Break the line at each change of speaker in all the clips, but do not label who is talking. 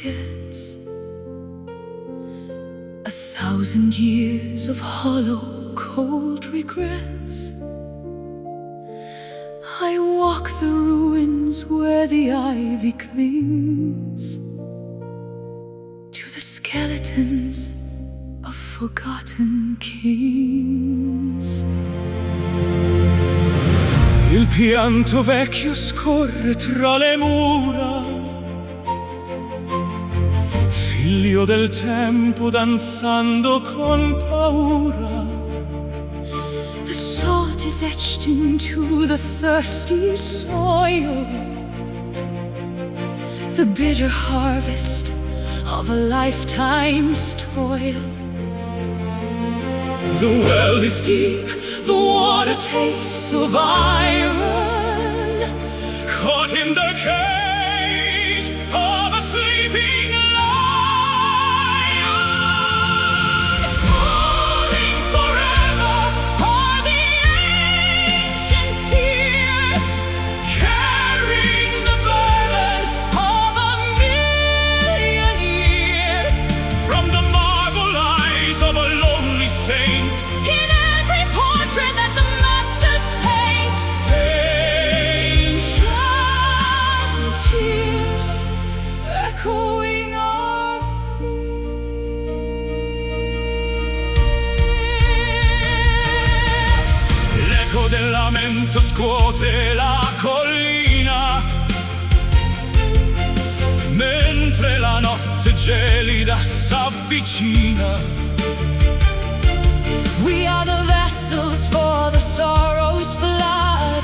forgets. 1,000 years of hollow, cold regrets. I walk the ruins where the ivy clings to the skeletons of forgotten kings.
Il pianto vecchio scorre tra le mura, figlio del tempo danzando con paura.
The salt is etched into the thirsty soil, the bitter harvest of a lifetime's toil.
The well is deep, the water tastes of iron, caught in the cage of a sleeping lion. Falling forever are the ancient tears, carrying the burden of a million years. From the marble eyes of a lonely saint,
In every portrait that the masters paint, ancient tears echoing our fears.
l'eco del lamento scuote la collina, mentre la notte gelida s'avvicina.
We are the vessels for the sorrow's flood,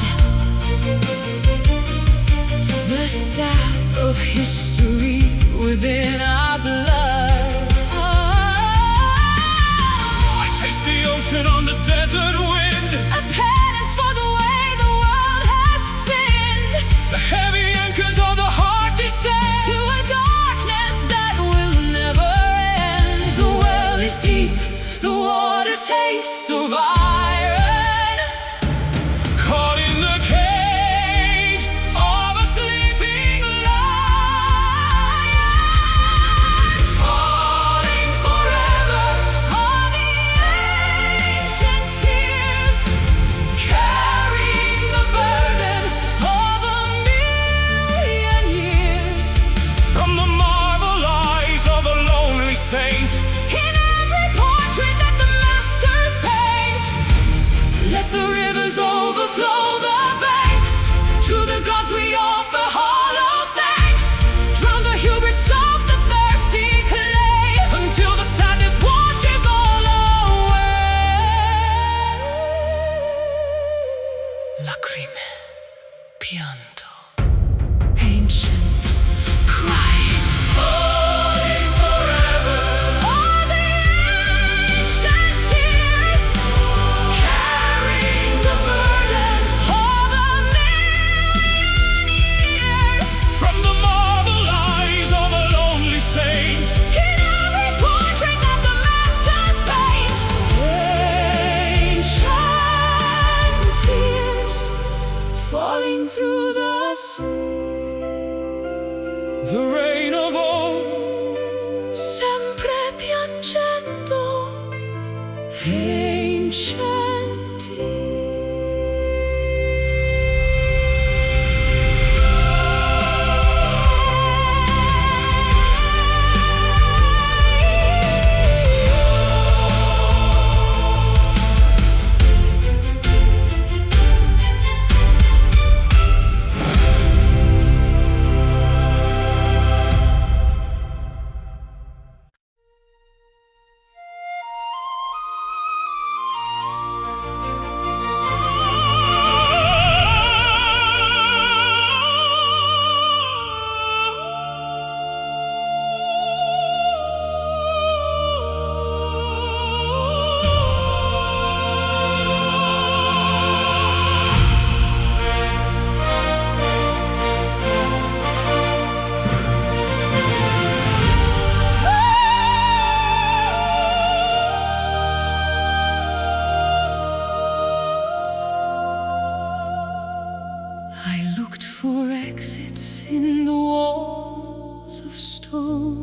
the sap of history within our blood.
I taste the ocean on the desert wind,
A penance for the way the world has sinned,
the heavy anchors of the heart descend
to a darkness that will never end. The well is deep, the water tastes of iron,
caught in the cage of a sleeping lion.
falling forever are the ancient tears, carrying the burden of a million years.
From the marble eyes of a lonely saint,
In every portrait that the masters paint, let the rivers overflow the banks. To the gods we offer hollow thanks. Drown the hubris of the thirsty clay,
until the sadness
washes all away.
lacrime, pianto,
Ancient crying, falling forever are the ancient tears, carrying the burden of a million years.
from the marble eyes of a lonely saint.
In every portrait that the masters paint, ancient tears falling through the street.
The rain of old,
Sempre piangendo, ancient I looked for exits in the walls of stone.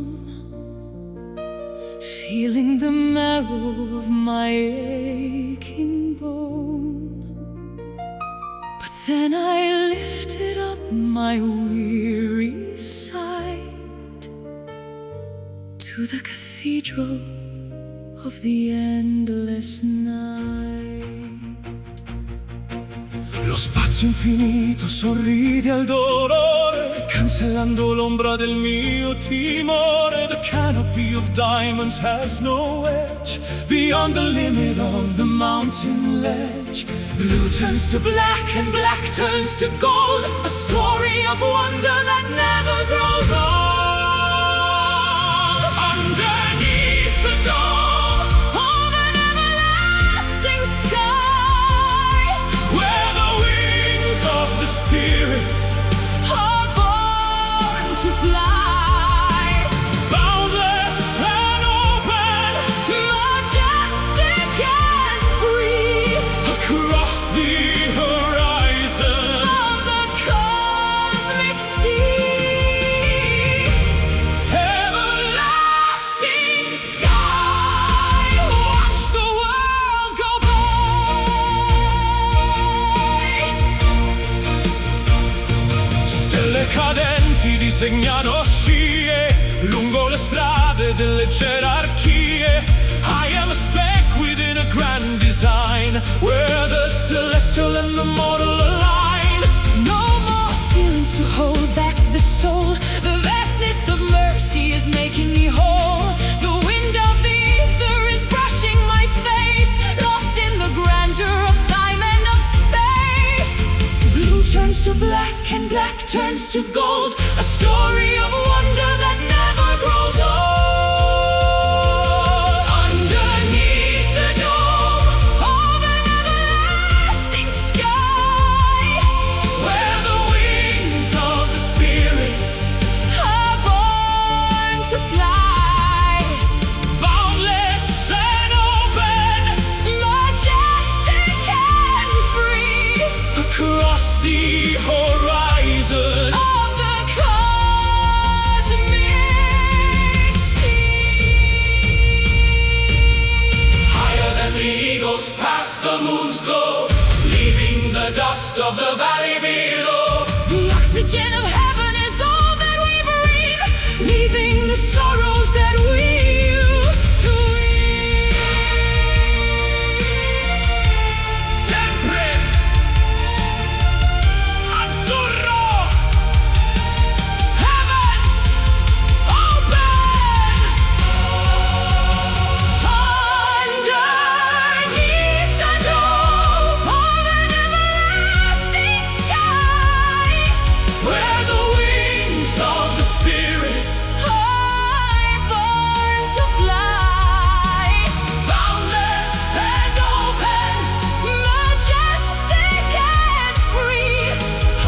marrow of my aching bone. But then I lifted up my weary sight to the cathedral of the endless night.
Lo spazio infinito sorride al dolore, cancellando l'ombra del mio timore. The canopy of diamonds has no edge beyond the limit of the mountain ledge. Blue turns to black and black turns to gold, a story of wonder that never grows old. Underneath the dome of an everlasting sky, where the wings of the Spirit
are born to fly,
boundless and open,
majestic and free,
across the horizon
of the cosmic sea.
Everlasting sky,
Watch the world go by.
stelle cadenti disegnano scie lungo le strade delle gerarchie. I am a speck within a grand design, where the celestial and the mortal align.
No more ceilings to hold back the soul. The vastness of mercy is making me whole. The wind of the ether is brushing my face, lost in the grandeur of time and of space. Blue turns to black and black turns to gold, a story of wonder that never grows old. Underneath the dome of an everlasting sky,
Where the wings of the Spirit,
are born to fly,
boundless and open,
majestic and free,
across the horizon
of the cosmic sea.
higher than the eagles, past the moon's glow, leaving the dust of the valley below.
The oxygen of heaven is all that we breathe, leaving the sorrows that we used to eat.
Sempre azzurro,
Heavens open. Underneath the dome of an everlasting sky,
where the wings of the Spirit,
are born to fly,
boundless and open,
majestic and free,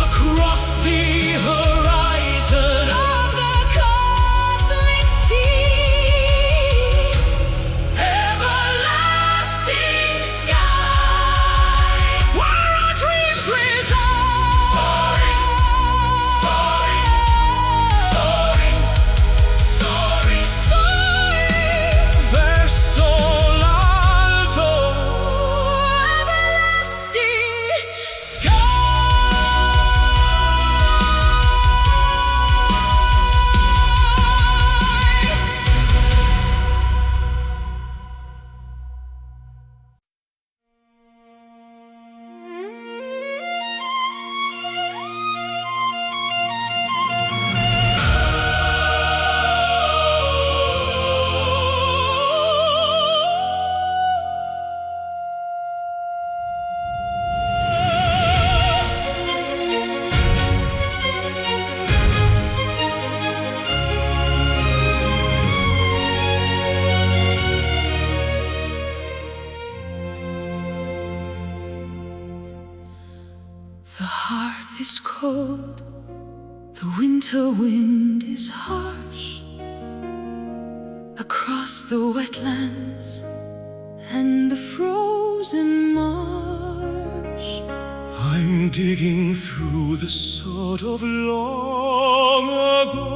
across the horizon
of the cosmic sea.
everlasting sky, where our dreams reside. Soaring, soaring, soaring, soaring, soaring, verso l'alto,
Everlasting The hearth is cold, the winter wind is harsh. Across the wetlands and the frozen marsh,
I'm digging through the sort of long ago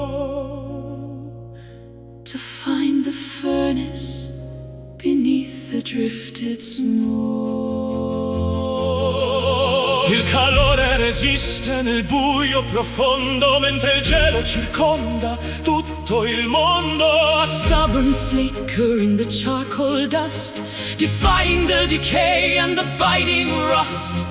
to find the furnace beneath drifted snow.
Il calore resiste nel buio profondo, mentre il gelo circonda tutto il mondo.
A stubborn flicker in the charcoal dust, defying the decay and the biting rust.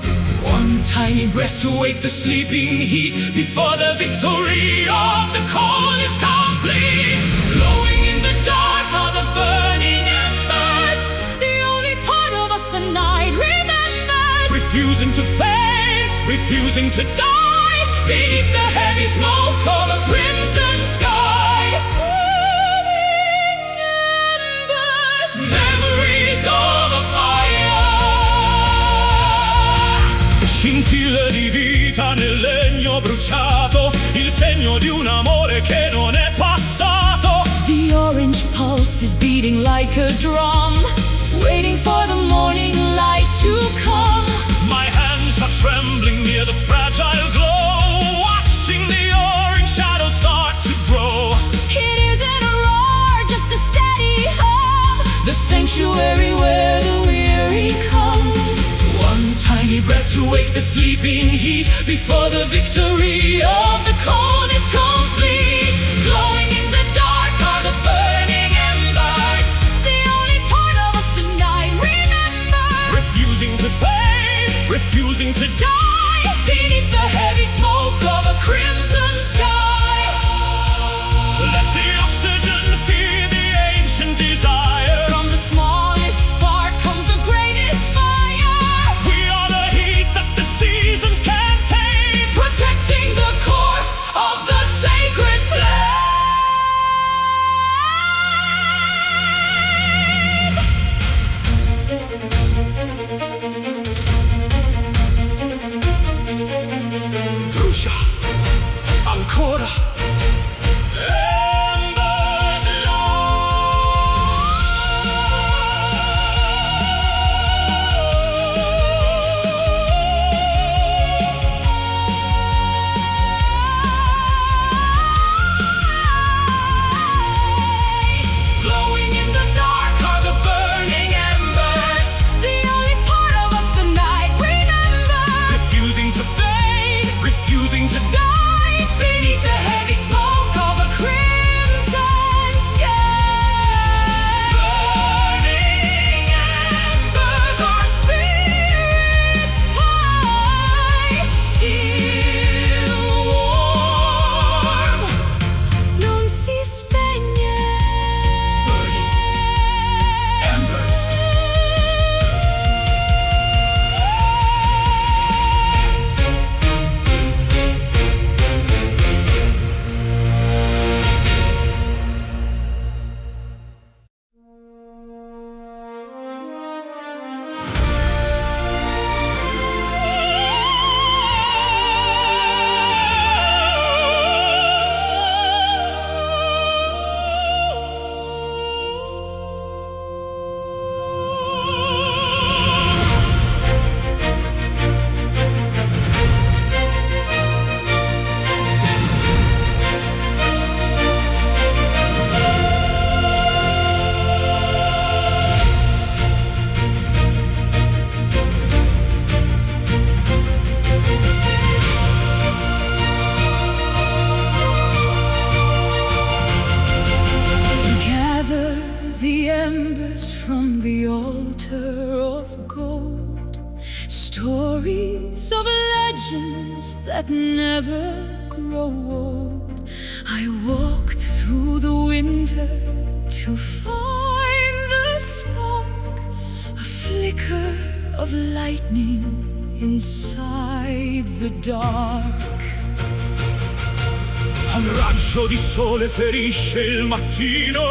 One tiny breath to wake the sleeping heat before the victory of the cold is complete. Glowing in the dark are the burning embers, the only part of us the night remembers.
Refusing to fade, refusing to die, beneath the heavy smoke of a crimson sky.
Burning embers,
Memories of a fire. Scintille di vita nel legno bruciato, il segno di un amore che non è passato.
the orange pulse is beating like a drum, waiting for the morning light to come.
My hands are trembling near the fragile glow, watching the orange shadows start to grow.
It isn't a roar, just a steady hum, the sanctuary where the weary come.
One tiny breath to wake the sleeping heat before the victory of the cold is complete.
Glowing in the dark are the burning embers, the only part of us the night remembers.
Refusing to fade, refusing to die,
Beneath the heavy smoke of a crimson sky.
let the oxygen feed the ancient desire.
From the smallest spark comes the greatest fire,
We are the heat that the seasons can't tame,
protecting the core of the sacred flame.
brucia ancora.
Embers
Glowing in the dark are the burning embers,
the only part of us the night remembers.
refusing to fade, refusing to die.
Beneath the heavy smoke of a crimson sky.
Burning embers,
Our spirits pie, still warm, non si spegne.
burning embers.
Gather the embers from the altar of gold, stories of legends that never grow old. I walk through the winter to find the spark, a flicker of lightning inside the dark.
Un raggio di sole ferisce il mattino,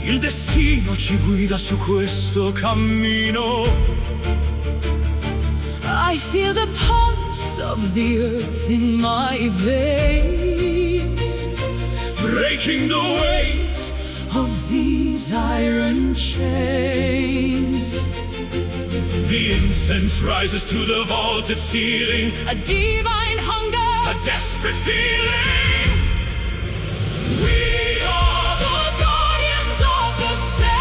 il destino ci guida su questo cammino.
I feel the pulse of the earth in my veins,
Breaking the weight,
of these iron chains.
the incense rises to the vaulted ceiling,
A divine hunger,
a desperate feeling. We are the guardians of the sacred.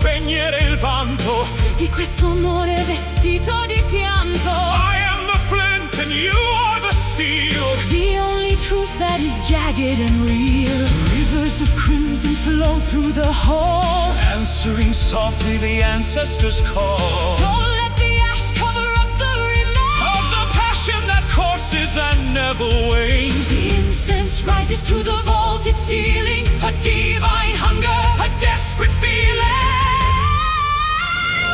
spegnere il vanto
di questo amore vestito di pianto.
I am the flint and you are the steel,
the only truth that is jagged and real. Rivers of crimson flow through the hole,
answering softly the ancestors' call.
Don't let the ash cover up the remains
of the passion that courses and never wanes.
The incense rises to the vaulted ceiling, a divine hunger, a desperate feeling.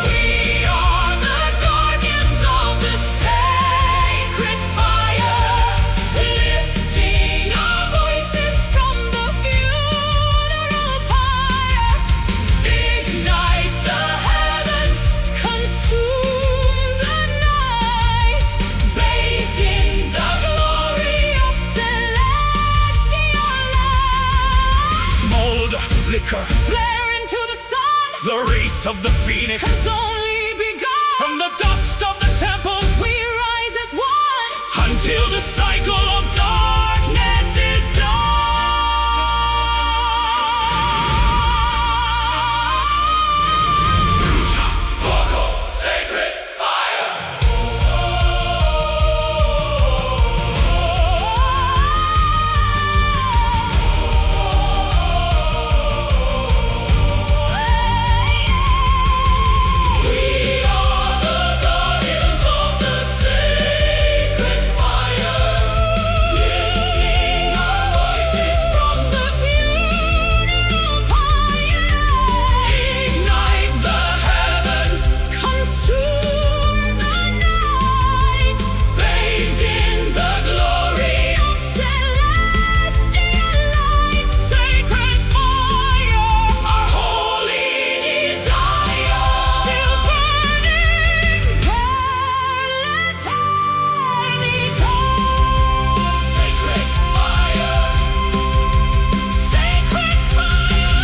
We are the guardians of the sacred fire,
lifting our voices from the funeral pyre.
ignite the heavens,
Consume the night,
bathed in the
glory of celestial light.
smolder, flicker,
Flare into the sun,
the race of the phoenix.
has only begun.
From the dust of the temple
we rise as one,
until the cycle of darkness is done. Vocal sacred fire. We are the guardians of the sacred fire, lifting our voices from
the funeral pyre.
ignite the heavens,
Consume the night,
bathed in the glory
of celestial light.
sacred fire, our holy desire,
Still burning, per l'eternità.
sacred fire,
Sacred fire.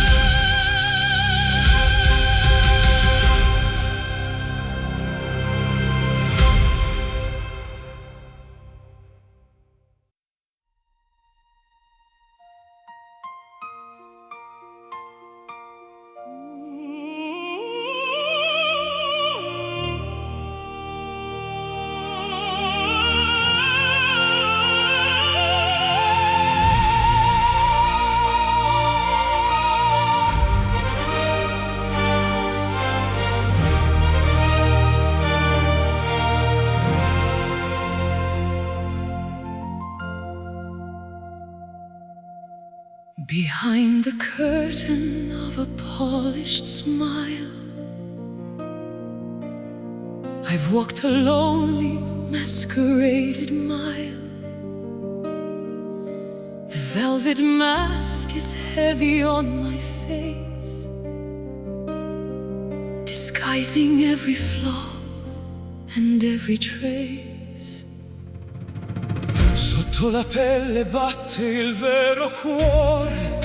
Behind the curtain of a polished smile, I've walked a lonely, masqueraded mile. The velvet mask is heavy on my face, disguising every flaw and every trace.
sotto la pelle batte il vero cuore,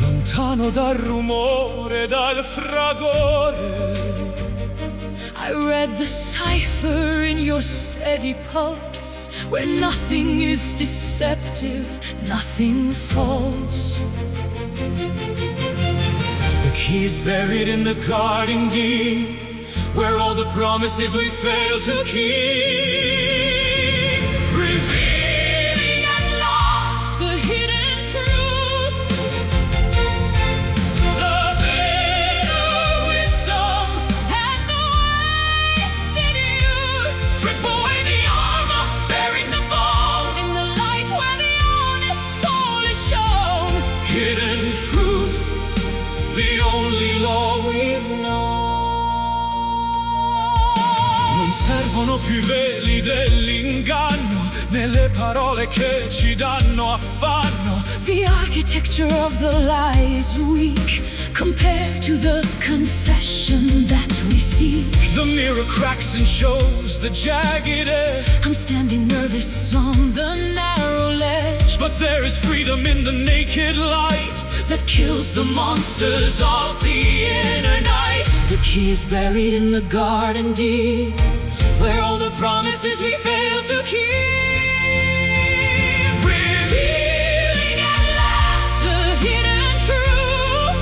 lontano dal rumore, dal fragore.
I read the cipher in your steady pulse, where nothing is deceptive, nothing false.
The keys buried in the garden deep, where all the promises we failed to keep, revealing at last
The hidden truth,
the bitter wisdom.
and the wasted youth.
Strip away the armor, bearing the bone,
In the light where the honest soul is shown,
hidden truth, the only law we've known. Non servono più i veli dell'inganno, nelle parole che ci danno affanno.
the architecture of the lie is weak compared to the confession that we seek.
The mirror cracks and shows the jagged edge,
I'm standing nervous on the narrow ledge
but there is freedom in the naked light
that kills the monsters of the inner night. The key is buried in the garden deep, where all the promises we failed to keep,
revealing
at last the hidden truth,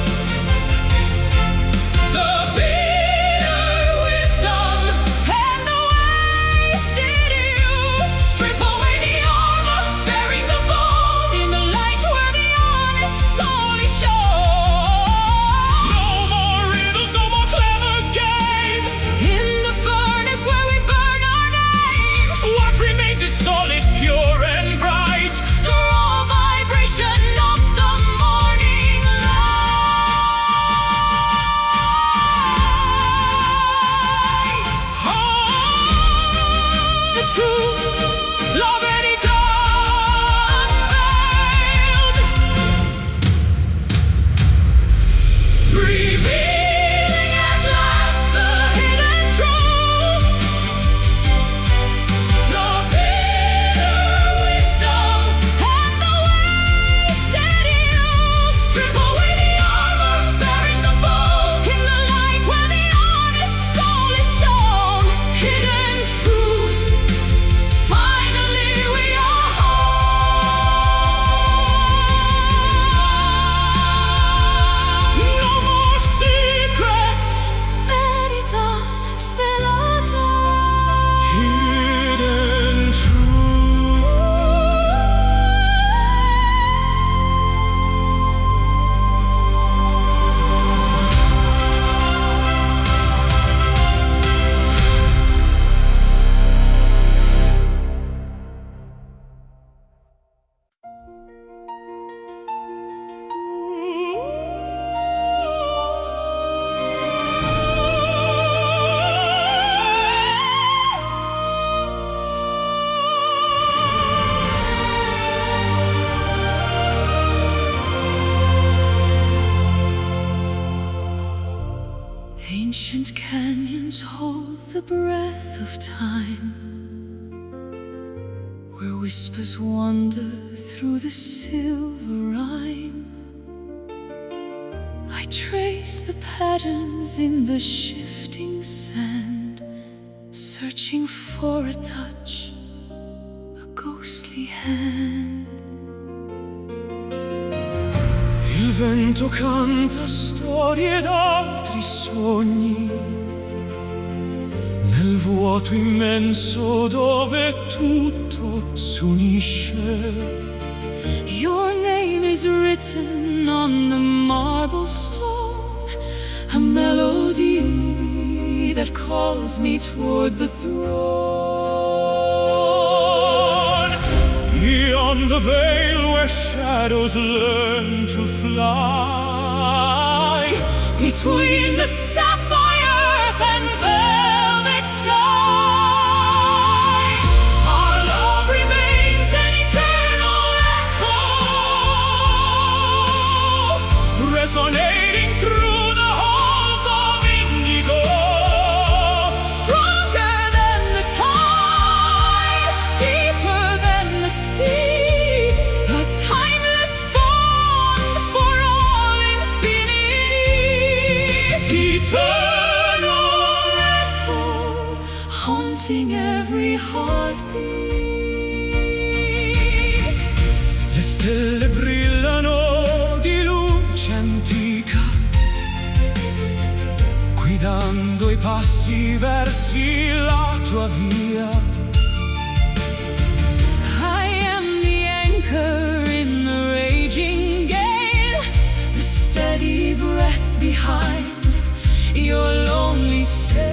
breath of time, where whispers wander through the silver rhyme. I trace the patterns in the shifting sand, searching for a touch, a ghostly hand.
Il vento canta storie d'altri sogni, nel vuoto immenso dove tutto s'unisce.
Your name is written on the marble stone, a melody that calls me toward the throne.
Beyond the veil where shadows learn to fly,
between the sapphire earth and velvet sky,
our love remains an eternal echo, resonating through the halls of indigo.
stronger than the tide, deeper than the sea, a timeless bond for all infinity.
Eternal
Echo, haunting every heartbeat.
Le stelle brillano di luce antica, guidando i passi versi la tua via.
I am the anchor in the raging gale, the steady breath behind your lonely sail.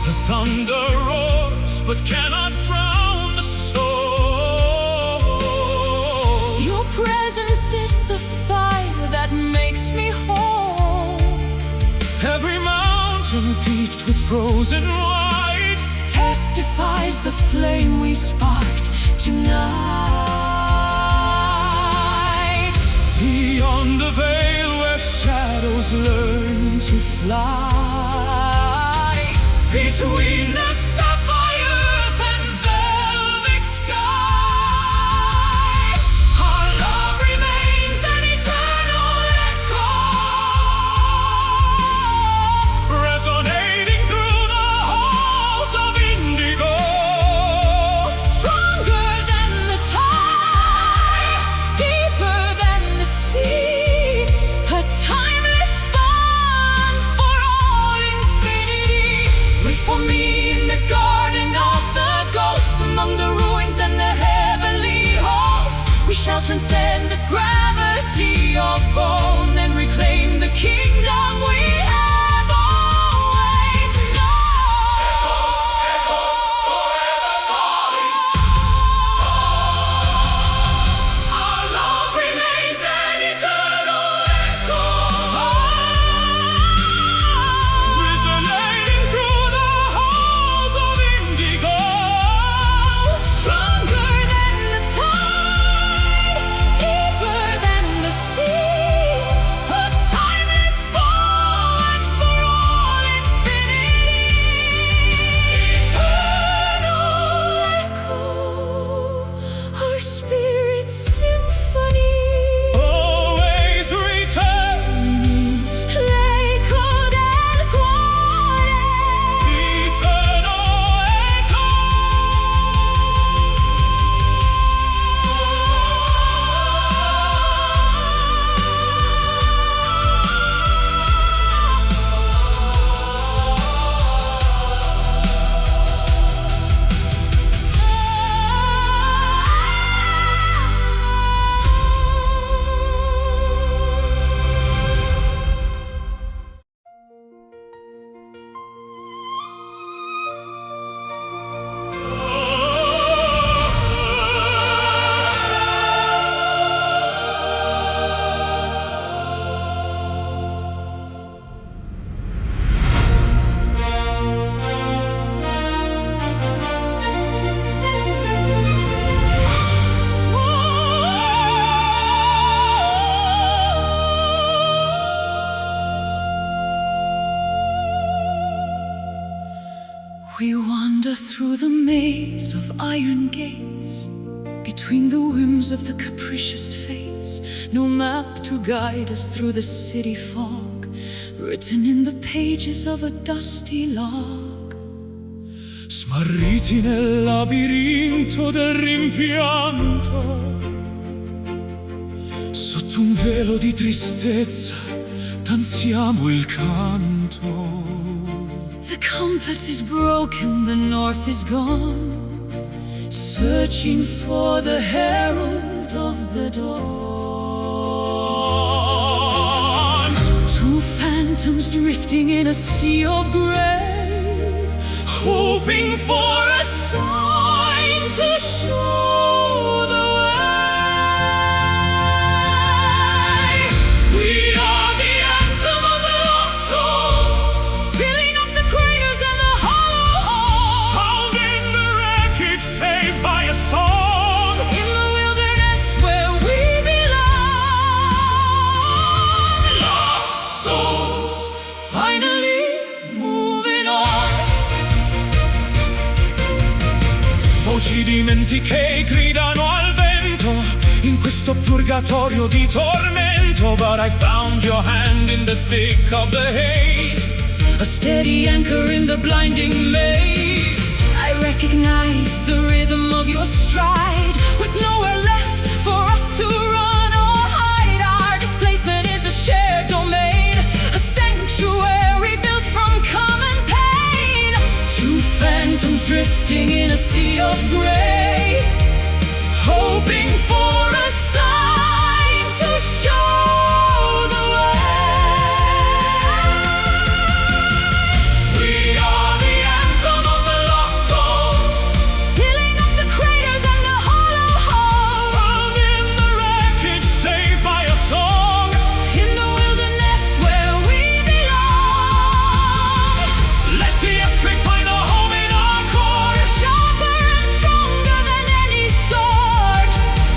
The thunder roars but cannot drown the soul.
Your presence is the fire that makes me whole.
Every mountain peaked with frozen white
Testifies the flame we sparked tonight.
beyond the veil where shadows learn to fly, between the sapphire earth and velvet sky. Our love remains an eternal echo, resonating through the halls of indigo.
Stronger than the tide, deeper than the sea, a timeless bond for all infinity. Wait for me in the garden of the ghosts, among the ruins and the heavenly hosts. We shall transcend the gravity of bone and reclaim the kingdom we have always known.
Our love remains an eternal echo, resonating through the halls of indigo.
Stronger than the tide, deeper than the sea, We wander through the maze of iron gates, between the whims of the capricious fates. No map to guide us through the city fog, written in the pages of a dusty log.
Smarriti nel labirinto del rimpianto, sotto un velo di tristezza danziamo il canto.
The compass is broken, the north is gone, searching for the herald of the dawn. Two phantoms drifting in a sea of gray, hoping for a sign to show the way. We are the anthem of the lost souls, filling up the craters and the hollow halls.
Found in the wreckage, saved by a song,
In the wilderness where we belong.
lost souls.
Finally moving on.
Voci dimentiche gridano al vento in questo purgatorio di tormento. But I found your hand in the thick of the haze,
A steady anchor in the blinding maze. I recognize the rhythm of your stride, with nowhere left for us to run or hide. Our displacement is a shared domain, a sanctuary built from common pain. Two phantoms drifting in a sea of gray, hoping for a sign to show the way.
We are the anthem of the lost souls,
Filling up the craters and the hollow halls.
found in the wreckage, saved by a song.
In the wilderness where we belong.
Let the ashtray find a home in our core.
Sharper and stronger than any sword.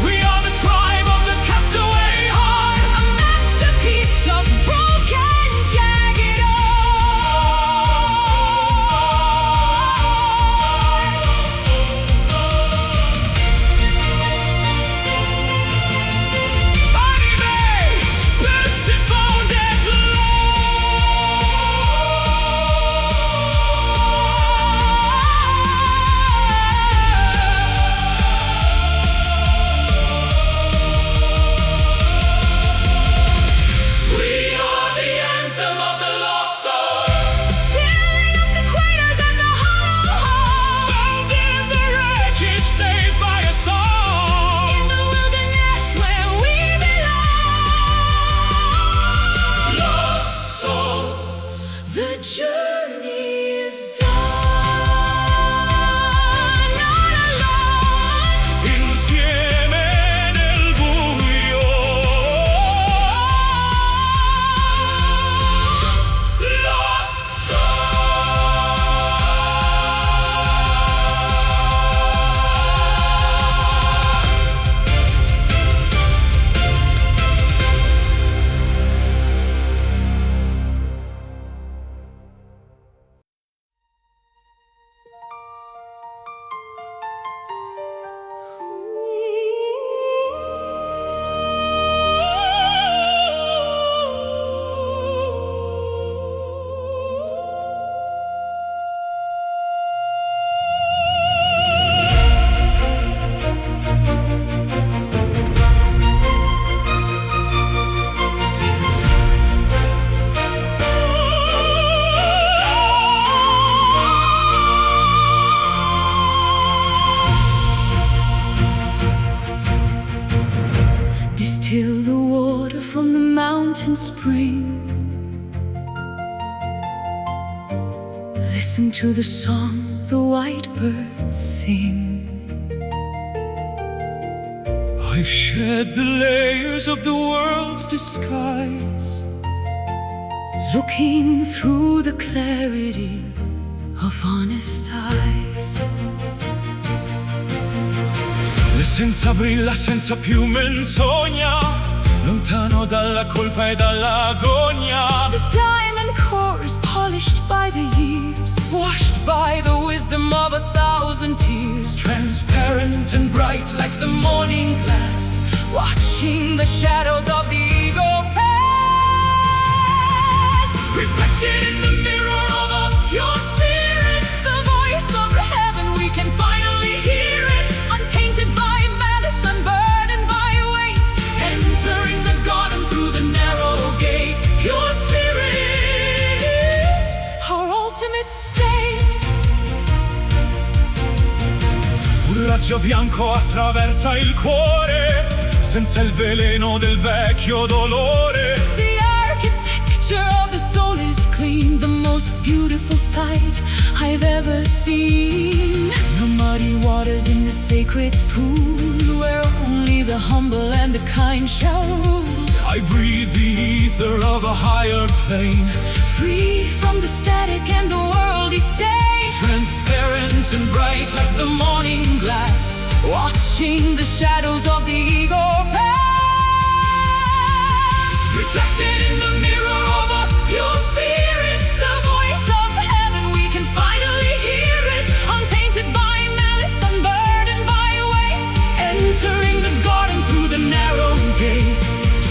We are the tribe of the castaway heart,
A masterpiece of broken, jagged
anime, Persephone and We are the anthem of the lost souls,
Filling up the craters and the hollow halls.
found in the wreckage, saved by a song.
In the wilderness where we belong.
Lost souls.
The journey is done. Not alone.
Insieme nel buio. Lost
Distill the water from the mountain spring. Listen to the song the white birds sing.
I've shed the layers of the world's disguise,
Looking through the clarity of honest eyes.
l'essenza brilla senza più menzogna, lontano dalla colpa e dall'agonia.
The diamond core is polished by the years,
Washed
by the wisdom of 1,000 tears, transparent and bright like the morning glass, watching the shadows of the ego pass. Reflected in the mirror of a pure spirit, the voice of heaven, we can finally hear it, untainted by malice, unburdened by weight, entering the garden through the narrow gate. Pure spirit, our ultimate state.
Un raggio bianco attraversa il cuore, senza il veleno del vecchio dolore.
The architecture of the soul is clean, the most beautiful sight I've ever seen. The muddy waters in the sacred pool, where only the humble and the kind shall rule.
I breathe the ether of a higher plane,
Free from the static and the worldly state,
transparent and bright
like the morning glass, watching the shadows of the ego pass. Reflected in the mirror of a pure spirit, the voice of heaven, we can finally hear it, untainted by malice, unburdened by weight, entering the garden through the narrow gate.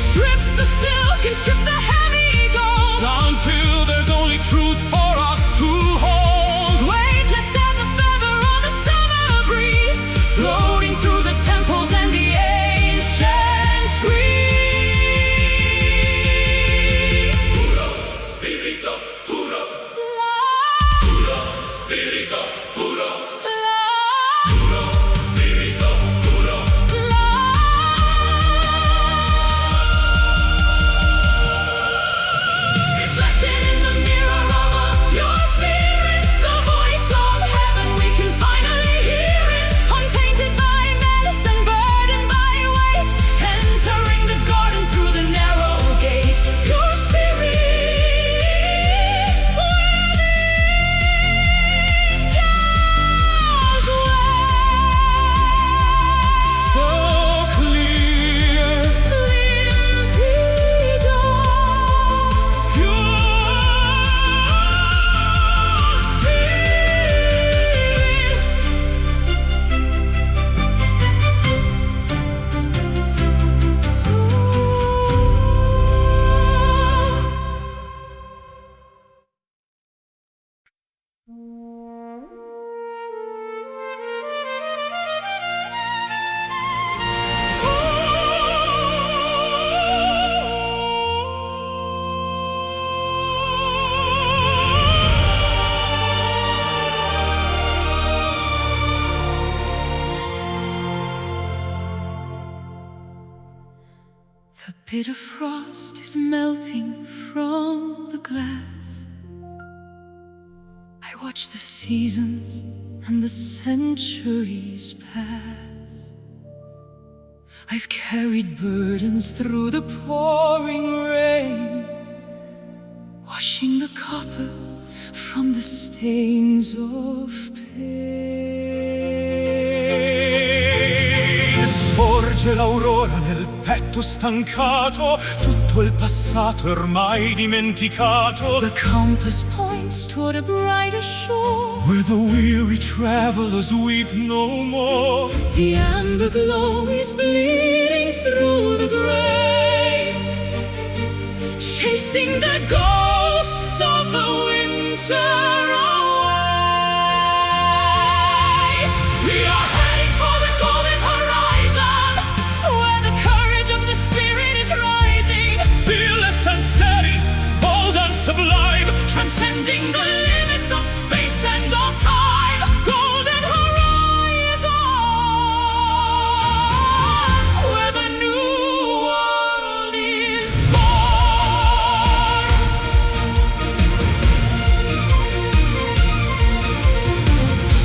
Strip the silk and strip the heavy gold,
until there's only truth for us to hold.
weightless as a feather on a summer breeze, floating through the temples and the ancient trees.
Puro spirito, puro, puro spirito, puro, puro spirito, puro. Reflected in the mirror of a pure spirit, the voice of heaven, we can finally hear it, untainted by malice, unburdened by weight, entering the garden through the narrow gate. Pure spirit, where the angels wait.
So clear,
Limpido,
pure
The bitter frost is melting from the glass. I watch the seasons and the centuries pass. I've carried burdens through the pouring rain, washing the copper from the stains of pain.
Sorge l'aurora nel petto stancato, tutto il passato è ormai dimenticato.
The compass points toward a brighter shore,
Where the weary travelers weep no more.
the amber glow is bleeding through the gray, chasing the ghosts of the winter away. We are heading for the golden horizon, where the courage of the spirit is rising,
Fearless and steady, bold and sublime,
transcending the limits of space and of time. Golden horizon, where the new world is born.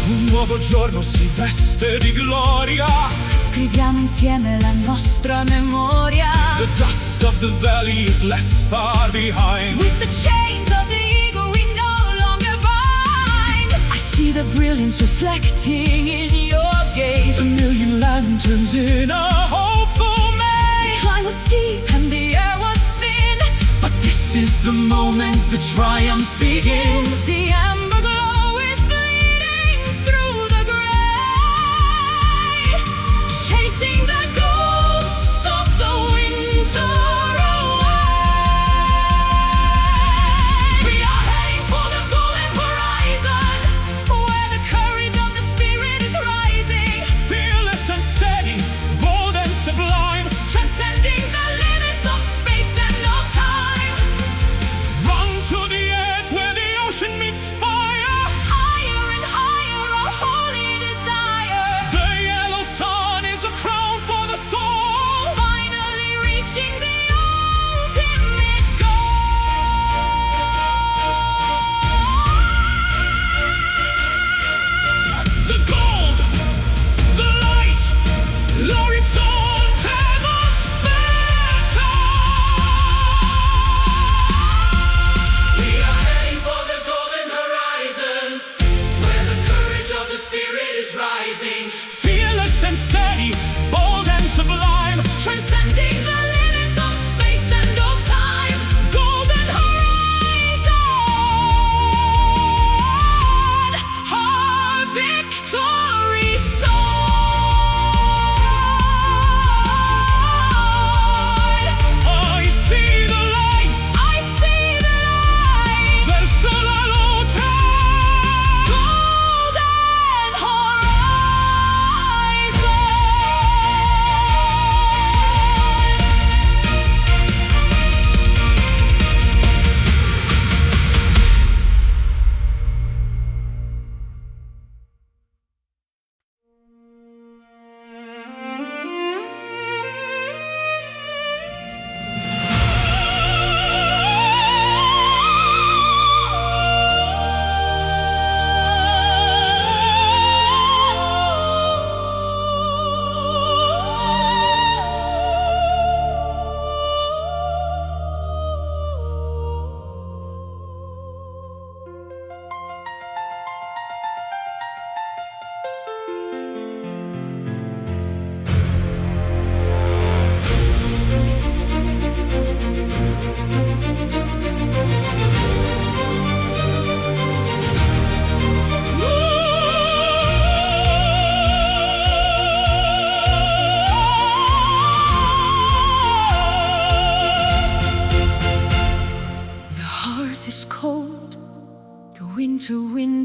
un nuovo giorno si veste di gloria.
Scriviamo insieme la nostra memoria,
The dust of the valley is left far behind.
with the chains of the ego we no longer bind. I see the brilliance reflecting in your gaze.
A million lanterns in a hopeful maze.
The climb was steep and the air was thin,
But this is the moment the triumphs begin.
the amber glow is blazing.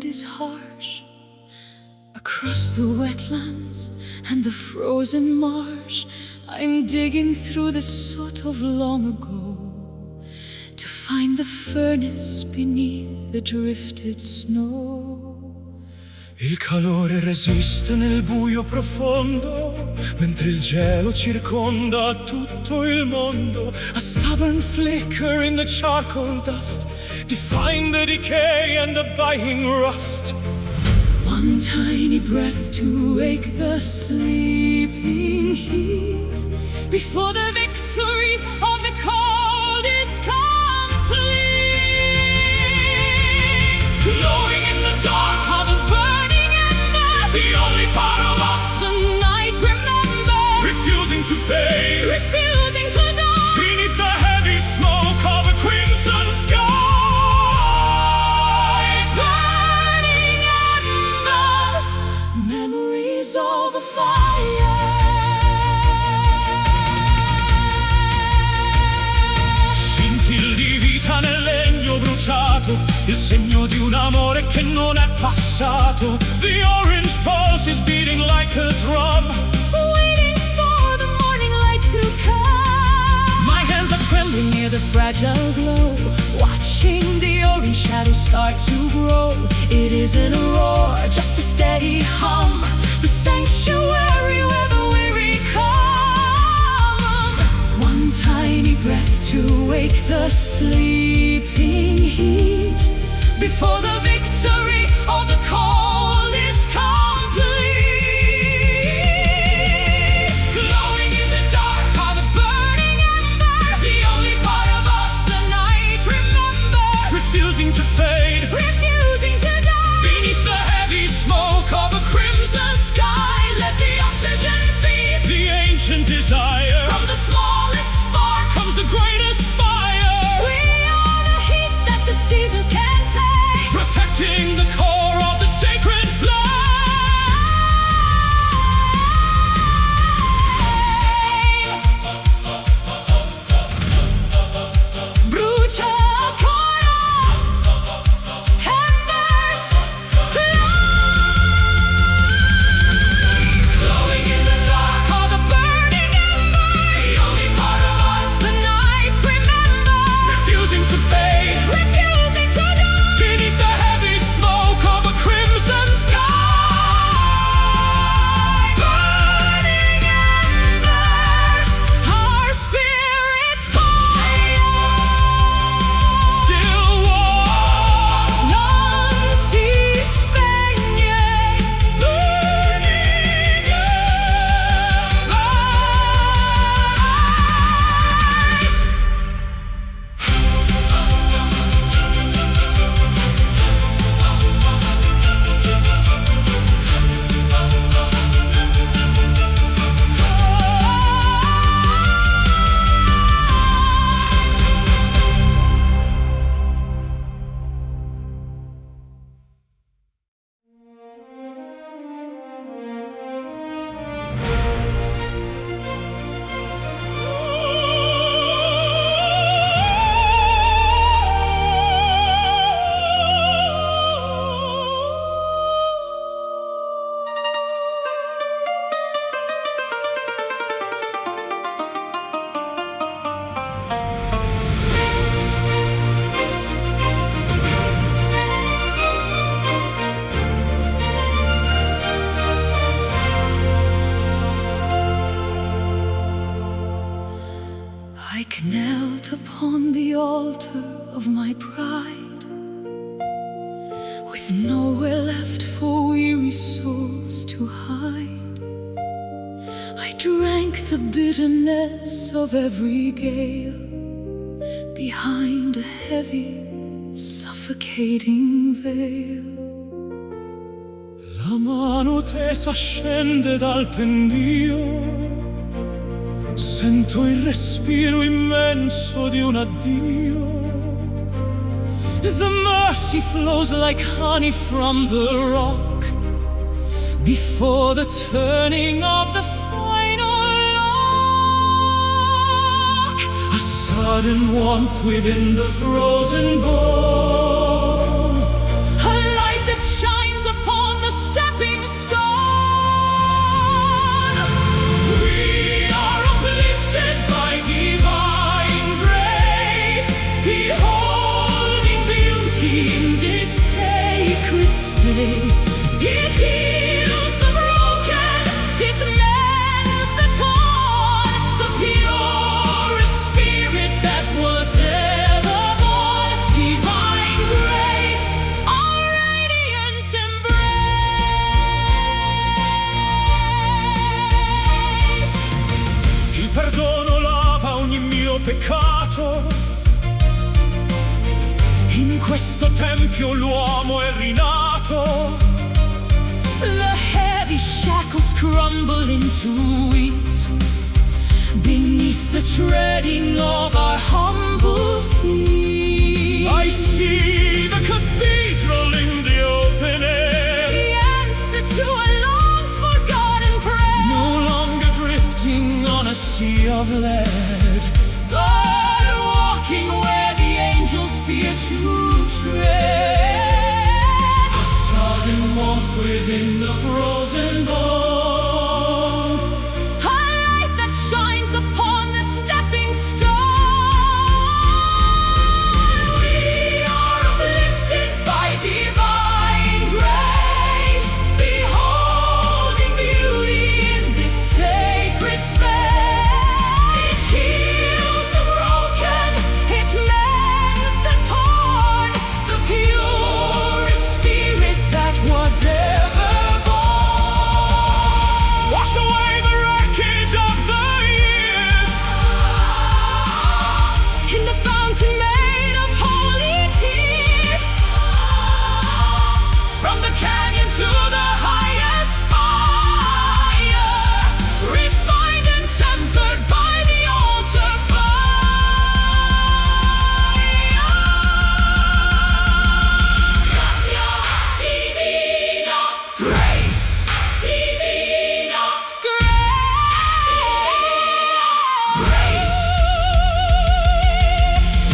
wind is harsh across the wetlands and the frozen marsh. I'm digging through the soot of long ago to find the furnace beneath the drifted snow.
Il calore resiste nel buio profondo, mentre il gelo circonda tutto il mondo. A stubborn flicker in the charcoal dust, define the decay and the biting rust.
One tiny breath to wake the sleeping heat before the victory of the cold is complete.
Glowing in the dark are the burning embers, the only part of us
the night remembers,
refusing to fade,
refusing to die
beneath the heavy smoke of a crimson sky.
Burning embers, memories of a fire.
Scintille di vita nel legno bruciato, il segno di un amore che non è passato. The orange pulse is beating like a drum,
Waiting for the morning light to come.
my hands are trembling
Near the fragile glow, watching the orange shadows start to grow. It isn't a roar, just a steady hum, the sanctuary where the weary come. One tiny breath to wake the sleeping heat before the victory of the cold is complete. Glowing in the dark are the burning embers, the only part of us the night remembers,
refusing to fade,
refusing to die
beneath the heavy smoke of a crimson
sky. Let the oxygen feed
the ancient desire.
from the smallest spark
Comes the greatest fire,
we are the heat that the seasons can't take,
protecting the core of the sacred flame.
Brucia ancora, embers, glowing in the dark are the burning embers, the only part of us the night remembers,
Refusing to fade,
refusing to die
beneath the heavy smoke of a crimson sky.
burning embers, our spirits fire.
Still warm,
Non si spegne, burning embers. I knelt upon the altar of my pride, with nowhere left for weary souls to hide. I drank the bitterness of every gale behind a heavy, suffocating veil.
la mano tesa scende dal pendio, sento il respiro immenso di un addio. The mercy flows like honey from the rock before the turning of the final lock. A sudden warmth within the frozen bone, a light that
grace. It heals the broken, it mends the torn, the purest spirit that was ever born. Divine grace, our radiant embrace.
Il perdono lava ogni mio peccato. In questo tempio l'uomo è rinato.
The heavy shackles crumble into wheat beneath the treading of our humble feet.
I see the cathedral in the open air,
The answer to a long forgotten prayer.
no longer drifting on a sea of lead,
but walking where the angels fear to tread.
a sudden warmth within the frozen bone.
A light that shines upon the stepping stone. We are uplifted by divine grace, beholding beauty in this sacred space. It heals the broken, it mends the torn, the purest spirit that was ever born.
Wash away the wreckage of the years,
In the fountain made of holy tears,
from the canyon to the highest spire,
refined and tempered by the altar fire. Gratia divina,
grace,
divina, grace.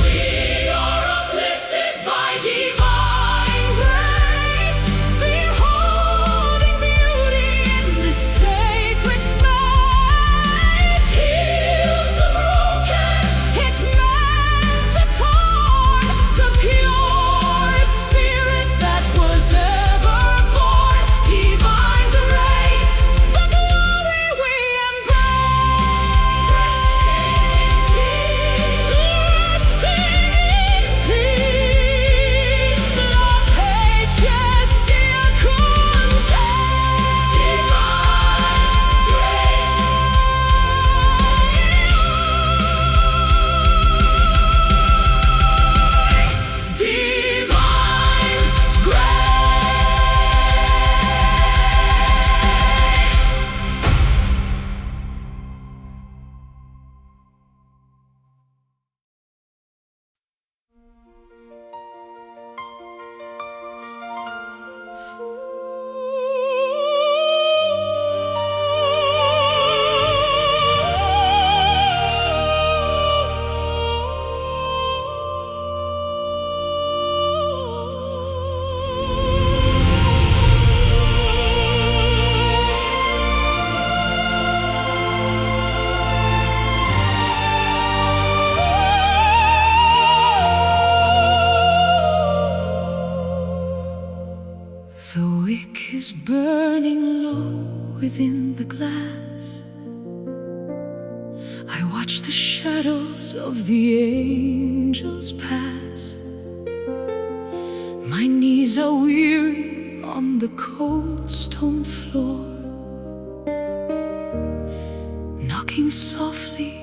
We are uplifted by divine grace, beholding beauty in this sacred space. Heals the broken, it mends the torn, the purest spirit that was ever born. Divine grace, the glory we embrace. Resting in peace, la pace sia con te. Divine grace, divine grace. The wick is burning low within the glass. I watch the shadows of the angels pass. My knees are weary on the cold stone floor, knocking softly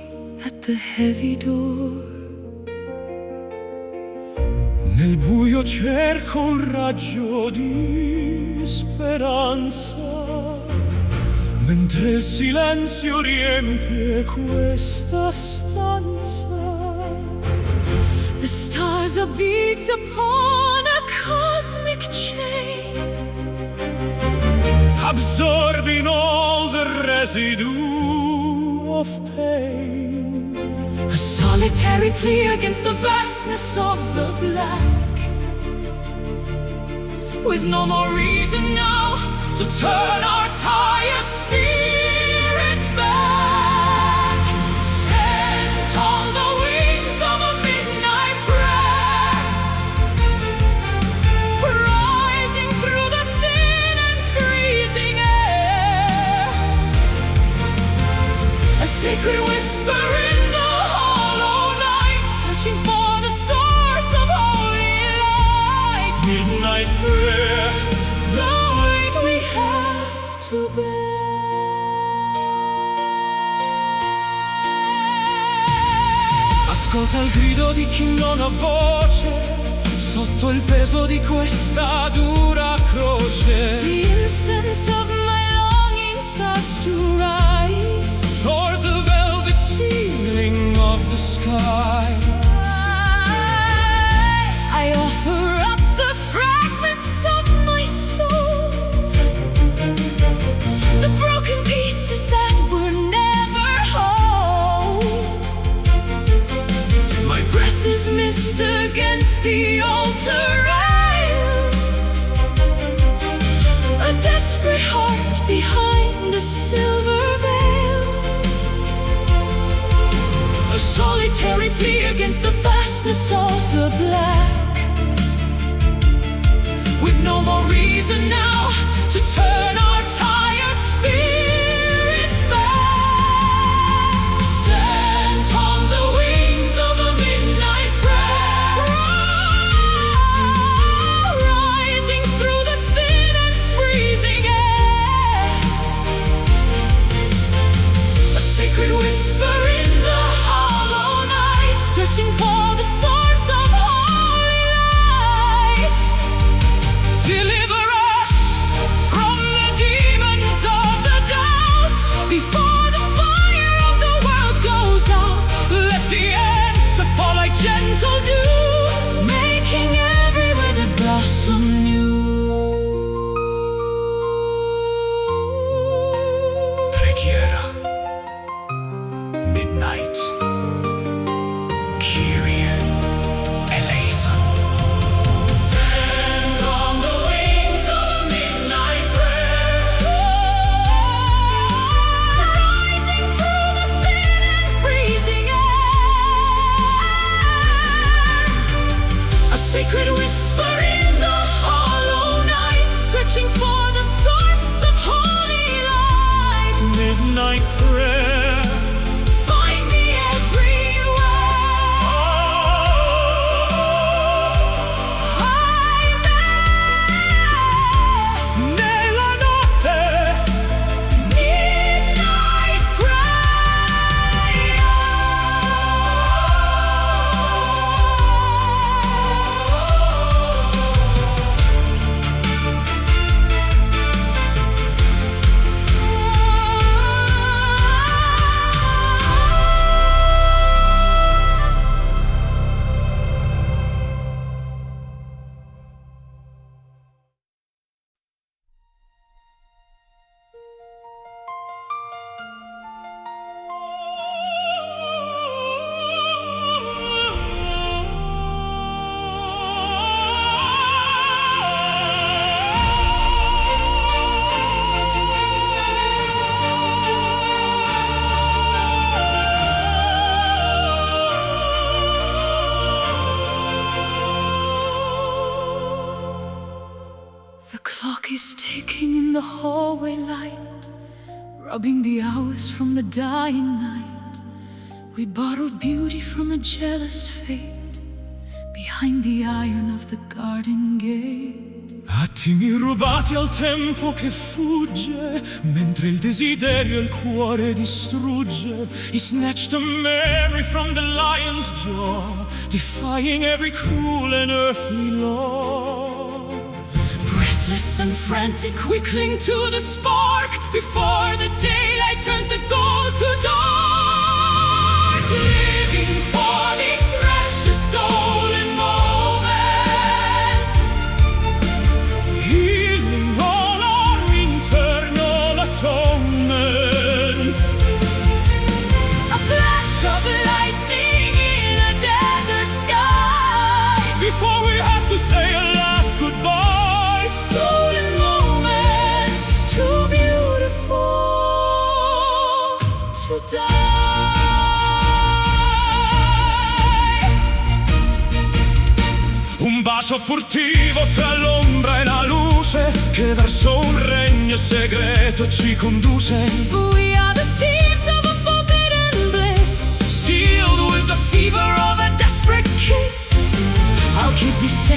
at the heavy door.
nel buio cerco un raggio di speranza, mentre il silenzio riempie questa stanza.
The stars are beads upon a cosmic chain,
Absorbing all the residue of pain.
a solitary plea against the vastness of the black, with no more reason now to turn our tired spirits back. Sent on the wings of a midnight prayer, rising through the
whisper in the hollow night, searching for the source of holy light.
Midnight prayer,
The weight we have to bear.
ascolta il grido di chi non ha voce, sotto il peso di questa dura croce.
The incense of my longing starts to rise
Toward the velvet ceiling of the skies.
I offer up the fragments of my soul, the broken pieces that were never whole. My breath is missed against the altar rail, a desperate heart behind a silver veil, a solitary plea against the vastness of the black, with no more reason now to turn our tired spirits back. Sent on the wings of a midnight prayer, rising through the thin and freezing air, a sacred whisper in the hollow night, searching for the source of holy light.
Deliver us from the demons of the doubt.
Before the fire of the world goes out,
Let the answer fall like gentle dew,
making every withered blossom new.
preghiera. Midnight, Kyrie eleison.
Sent on the wings of a midnight prayer, rising through the thin and freezing air, a sacred whisper in the hollow night, searching for the source of holy light.
Midnight prayer.
Find me everywhere. I'm
Nella notte,
midnight The clock is ticking in the hallway light, rubbing the hours from the dying night. We borrowed beauty from a jealous fate, behind the iron of the garden gate.
attimi rubati al tempo che fugge, mentre il desiderio il cuore distrugge. He snatched a memory from the lion's jaw, defying every cruel and earthly law.
Breathless and frantic, we cling to the spark, before the daylight turns the gold to dark. Living for these precious stolen moments,
Healing all our internal atonements.
a flash of lightning in a desert sky.
Before we have to say a last goodbye.
Stolen moments, too beautiful to die.
Un bacio furtivo tra l'ombra e la luce, che verso un regno segreto ci conduce.
We are the thieves of a forbidden bliss,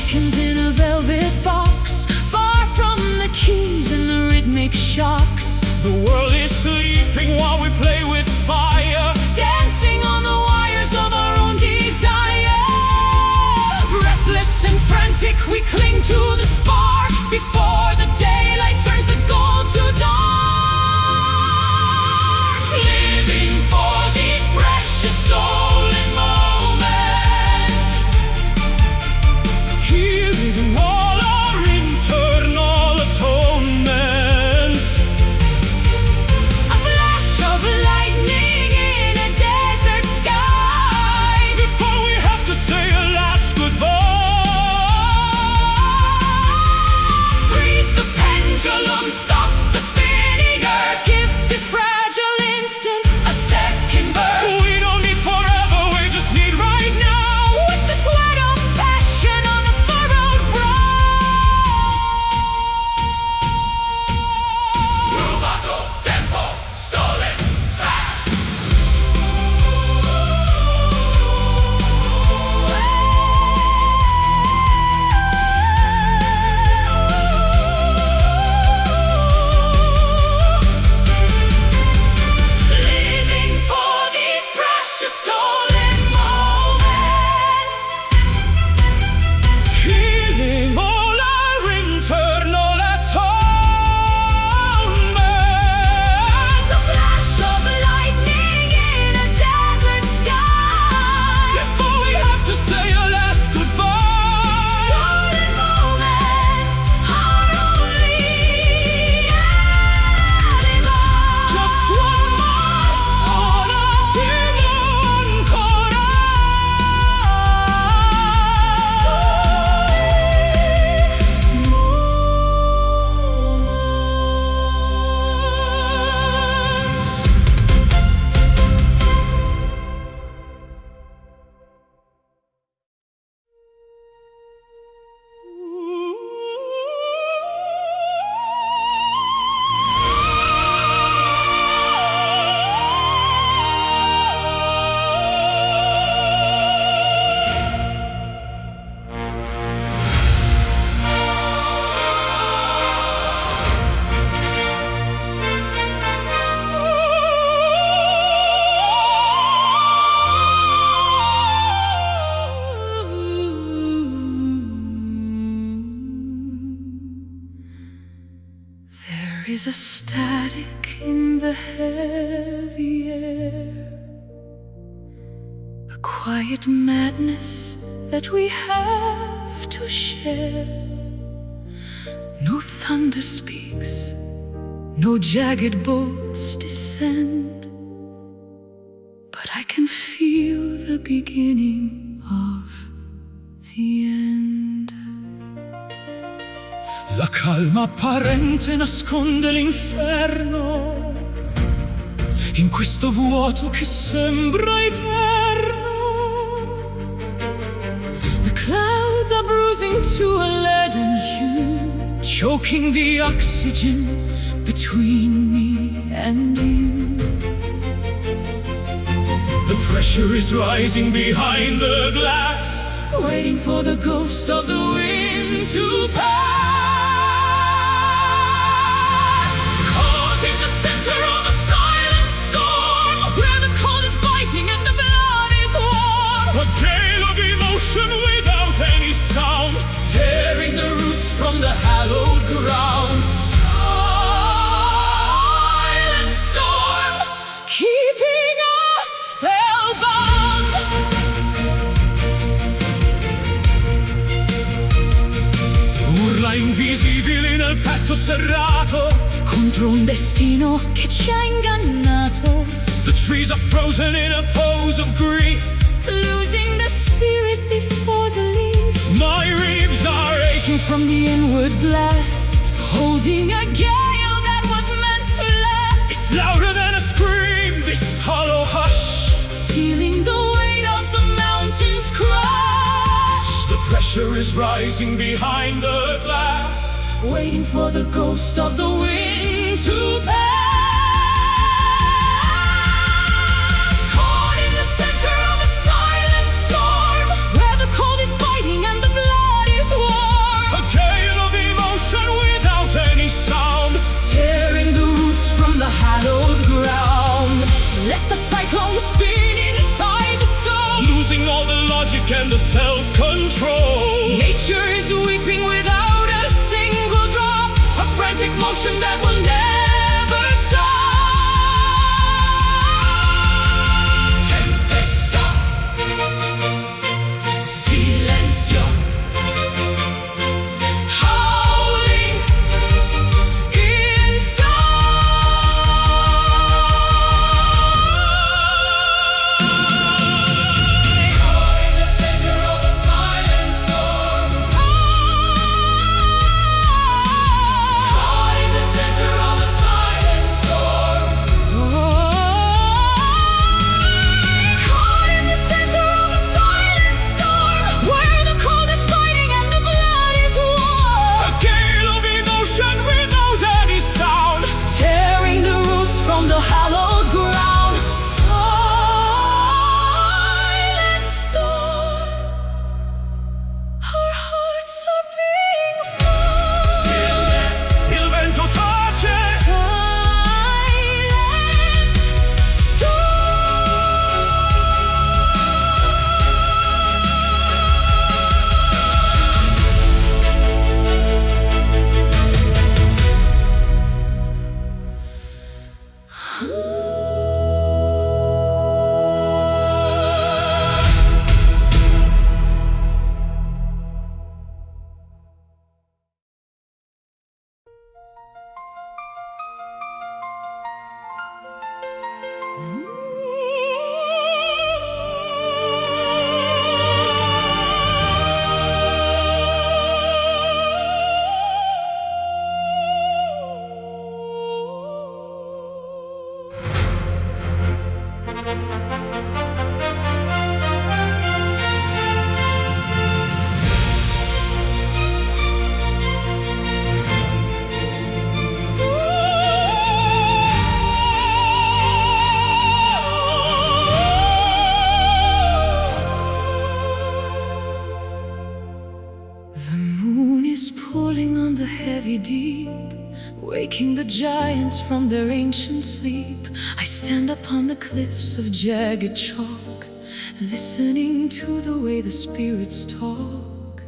seconds in a velvet box, far from the keys and the rhythmic shocks.
The world is sleeping while we play with fire,
Dancing on the wires of our own desire. Breathless and frantic, we cling to the spark, before the daylight turns the gold to dark.
Living for these precious stolen moments,
healing all our internal atonements.
A flash of lightning in a desert sky,
Before we have to say a last goodbye.
freeze the pendulum, stop the spinning earth, give this fragile instant a second birth.
We don't need forever, we just need right now.
With the sweat of passion on a furrowed brow.
rubato tempo, stolen fast. Living for these precious stolen moments,
Healing all our internal atonements.
a flash of lightning in a desert sky.
Before we have to say a last goodbye.
Stolen moments are only alibi.
Just one more on a demon
There is a static in the heavy air, a quiet madness that we have to share. No thunder speaks, no jagged bolts descend, but I can feel the beginning of the end.
La calma apparente nasconde l'inferno, in questo vuoto che sembra eterno.
The clouds are bruising to a leaden hue,
Choking the oxygen
between me and you.
The pressure is rising behind the glass,
Waiting for the ghost of the wind to pass.
caught in the center of a silent storm,
Where the cold is biting and the blood is warm.
a gale of emotion without any sound,
tearing the roots from the hallowed ground. Silent storm,
Keeping us spellbound.
urla invisibili nel petto serrato,
Contro un destino che ci ha ingannato.
the trees are frozen in a pose of grief.
Losing the spirit before the leaf.
My ribs are aching
From the inward blast, holding a gale that was meant to last.
It's louder than a scream, this hollow hush.
Feeling the weight of the mountains crush.
The pressure is rising behind the glass,
Waiting for the ghost of the wind to pass.
caught in the center of a silent storm,
Where the cold is biting and the blood is
motion that will never stop. Tempesta, silenzio, howling inside. Caught in the center of a silent storm. Caught in the center of a silent storm. Caught in the center of a silent storm, where the cold is biting and the blood is warm.
A gale of emotion without any sound,
Tearing the roots from the hallowed ground. Silent storm, our hearts are being formed.
stillness, il vento tace.
Silent
The moon is pulling on the heavy deep, waking the giants from their ancient sleep. I stand upon the cliffs of jagged chalk, listening to the way the spirits talk.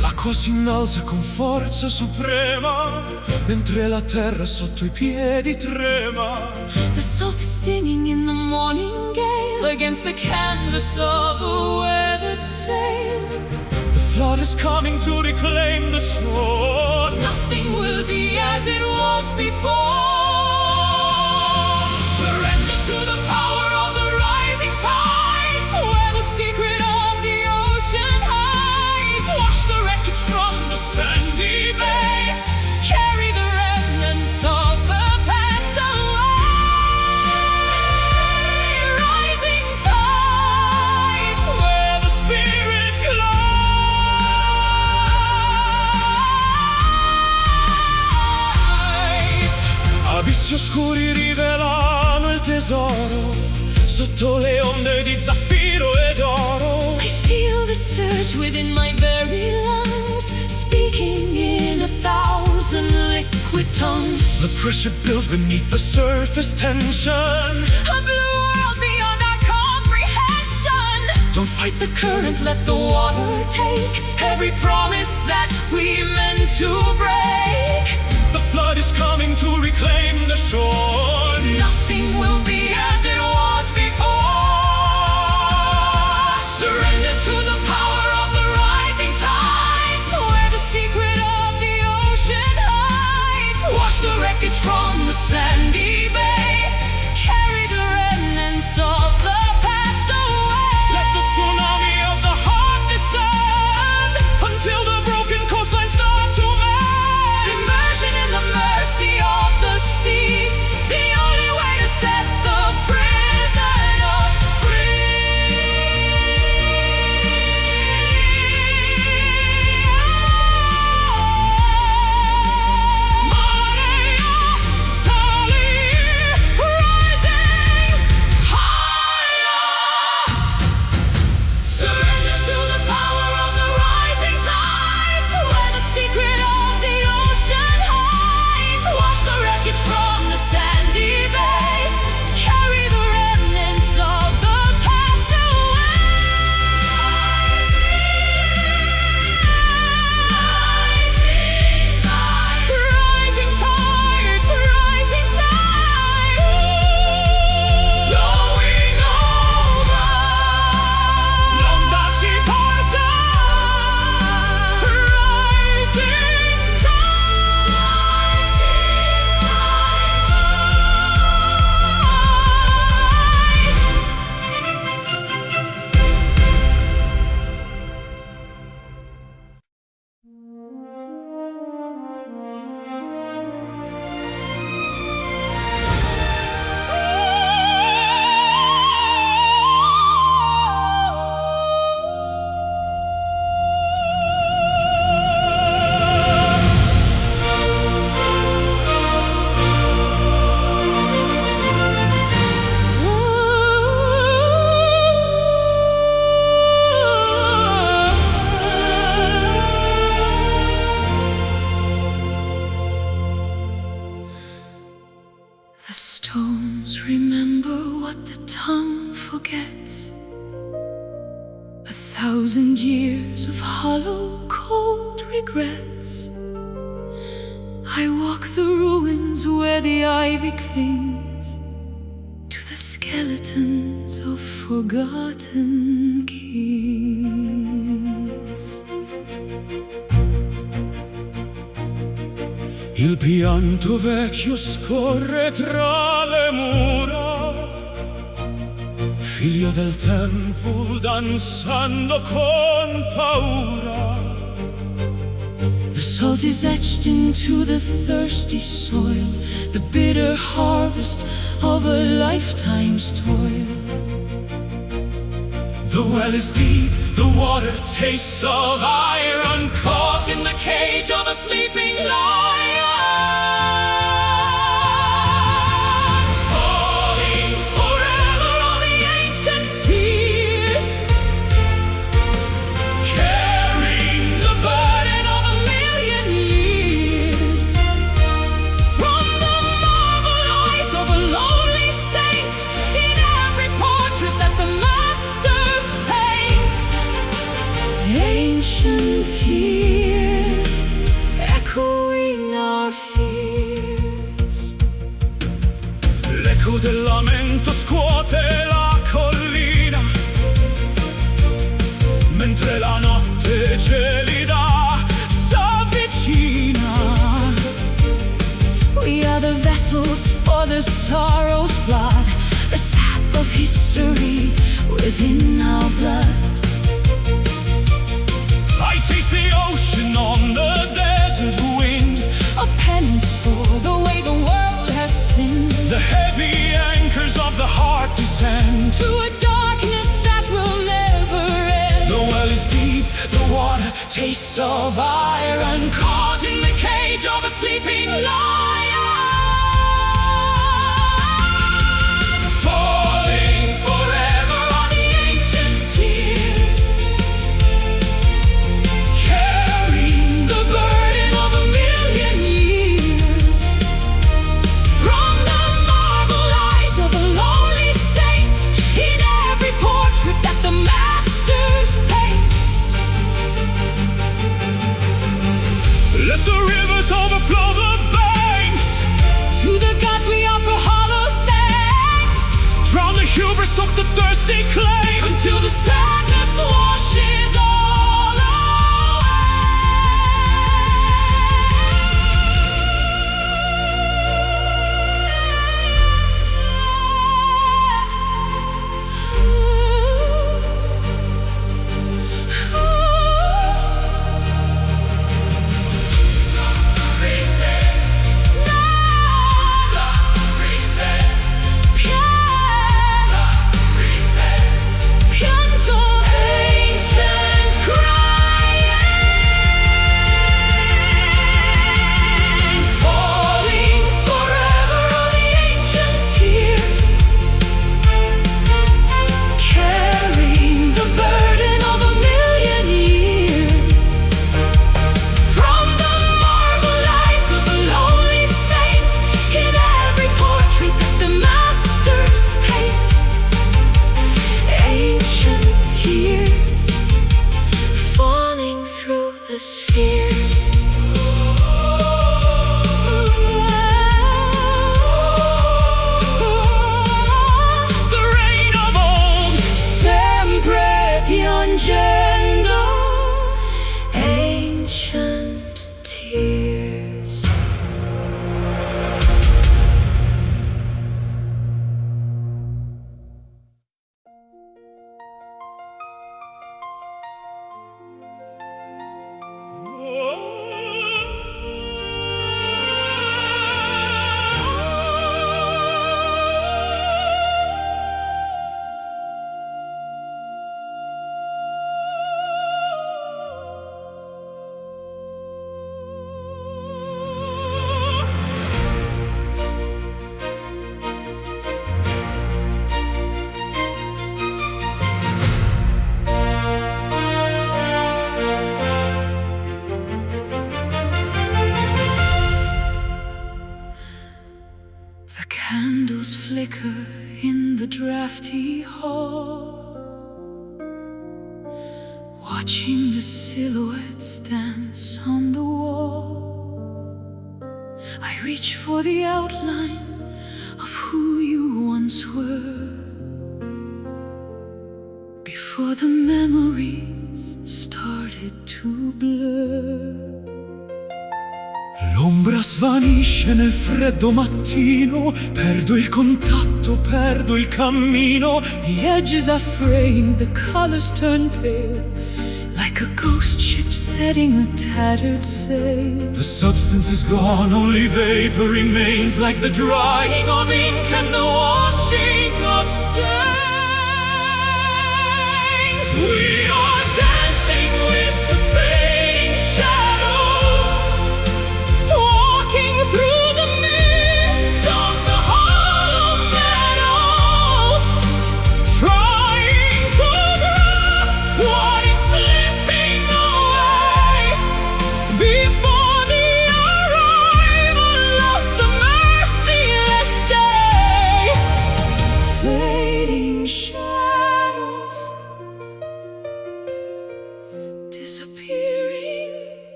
L'acqua si innalza con forza suprema, mentre la terra sotto i piedi trema.
The salt is stinging in the morning gale against the canvas of a weathered sail.
The flood is coming to reclaim the shore.
Nothing will be as it was before. Surrender to the power of the rising tides, where the secret of the ocean hides. Wash the wreckage from the sandy bay, carry the remnants of the past away. Rising tides, where the spirit glides.
Abissi oscuri rivelano il tesoro, sotto le onde di zaffiro ed oro.
I feel the surge within my very lungs, speaking in 1,000 liquid tongues.
The pressure builds beneath the surface tension.
A blue world beyond our comprehension.
Don't fight the current,
Let the water take every promise that we meant to break.
the flood is coming to reclaim the shore.
Nothing will be as it was before. Surrender to the power of the rising tides, where the secret of the ocean hides. Wash the wreckage from the sandy bay, carry the remnants of the past away.
Let the tsunami of the heart descend, until the broken coastline start to mend.
Immersion in the mercy of the sea,
Stones remember what the tongue forgets. 1,000 years of hollow, cold regrets. I walk the ruins where the ivy clings to the skeletons of forgotten kings.
Il pianto vecchio scorre tra le mura, figlio del tempo danzando con paura.
The salt is etched into the thirsty soil, the bitter harvest of a lifetime's toil.
The well is deep, the water tastes of iron, caught in the cage of a sleeping lion. Falling forever on the ancient tears, carrying the burden of a million years.
From the marble eyes of a lonely saint, in every portrait that the masters paint, ancient tears echoing our fears.
L'eco del lamento scuote la collina, mentre la notte gelida s'avvicina.
We are the vessels for the sorrow's flood, the sap of history within our blood.
I taste the ocean on the desert wind,
A penance for the way the world has sinned,
the heavy anchors of the heart descend
to a darkness that will never end.
The well is deep, the water taste of iron,
Caught in the cage of a sleeping lion.
falling forever on the ancient tears,
Carrying the burden of a million years. From the marble eyes of a lonely saint, in every portrait that the masters paint.
let the rivers overflow the banks,
To the gods we offer hollow thanks,
drown the hubris of the thirsty clay,
until the sadness washes all Candles flicker in the drafty hall, watching the silhouettes dance on the wall. I reach for the outline of who you once were, before the memories started to blur.
L'ombra svanisce nel freddo mattino, perdo il contatto, perdo il cammino.
The edges are fraying, the colors turn pale, like a ghost ship setting a tattered sail.
The substance is gone, only vapor remains, like the drying of ink and the washing of stains. We are dancing with the fading shadows,
Walking through the mist of the hollow meadows,
trying to grasp
what is slipping away before the arrival of the merciless day. Fading shadows disappearing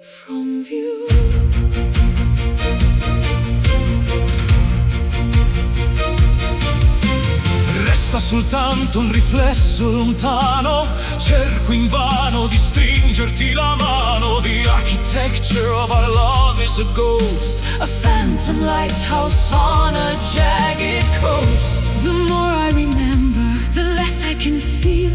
from view.
Resta soltanto un riflesso lontano, cerco invano di stringerti la mano. The architecture of our love is a ghost,
A phantom lighthouse on a jagged coast. The more I remember, the less I can feel.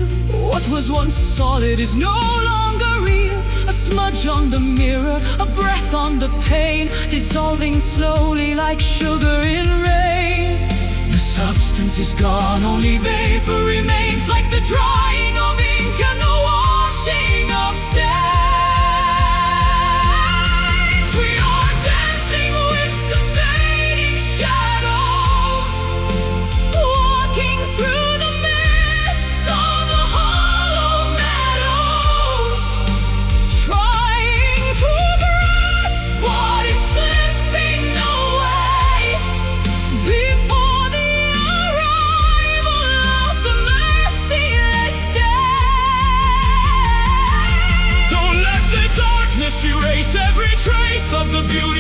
What was once solid is no longer real. A smudge on the mirror, a breath on the pane, dissolving slowly like sugar in rain.
the substance is gone, only vapor remains, like the drying of ink and the washing of stains. We are dancing with the fading shadows,
Walking through the mist of the hollow meadows,
trying to grasp
what is slipping away before the arrival of the merciless day.
Don't let the darkness erase every trace of the beauty